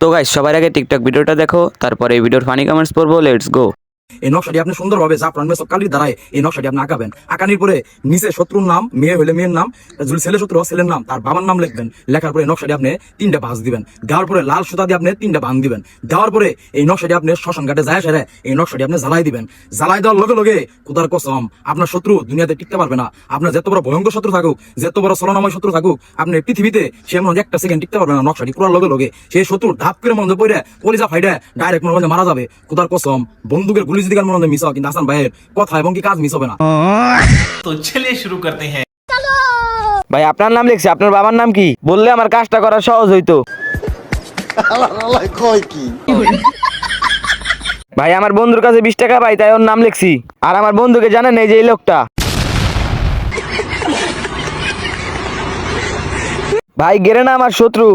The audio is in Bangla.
তো গাইস সবার আগে টিকটক ভিডিওটা দেখো, তারপরে এই ভিডিওর ফানি কমেন্টস পড়বো। Let's go. এই নকশাটি আপনি সুন্দরভাবে জাফরান মেসক কালির দ্বারাই এই নকশাটি আপনি আঁকাবেন। আঁকানির পরে নিচে শত্রুর নাম, মেয়ে হলে মেয়ের নাম, যদি ছেলে শত্রু ছেলের নাম, তার বাবার নাম লিখবেন। লেখার পরে নকশাটি আপনি 3টা ভাঁজ দিবেন। দেওয়ার পরে লাল সুতা দিয়ে আপনি 3টা বান দিবেন। দেওয়ার পরে এই নকশাটি আপনি শ্মশান ঘাটে যায় সেরে এই নকশাটি আপনি জ্বালাই দিবেন। জ্বালাই দেওয়ার লগে লগে খুদার কসম আপনার শত্রু দুনিয়াতে টিকতে পারবে না। আপনার যত বড় ভয়ঙ্কর শত্রু থাকুক, যত বড় ছলনাময় শত্রু থাকুক, আপনি পৃথিবীতে সে মনে একটা সেকেন্ড টিকতে পারবে না। নকশাটি পুরার লগে লগে সেই শত্রু ধাপ করে মনে পড়ে কলিজা ফাইডে ডাইরেক্ট মনে মারা যাবে। খুদার কসম বন্দুকের গুলি যদি মনে মিস হয়, কিন্তু হাসান ভাইয়ের কথা এবং কি কাজ মিস হবে না। तो चलिए शुरू करते हैं। ভাই আপনার নাম লিখছি, আপনার বাবার নাম কি বললে আমার কাজটা করা সহজ হইতো। ভাই আমার বন্ধুর কাছে 20 টাকা পাই, তাই ওর নাম লিখছি। আর আমার বন্ধুকে জানেন এই যে এই লোকটা। ভাই গেরে না আমার শত্রু।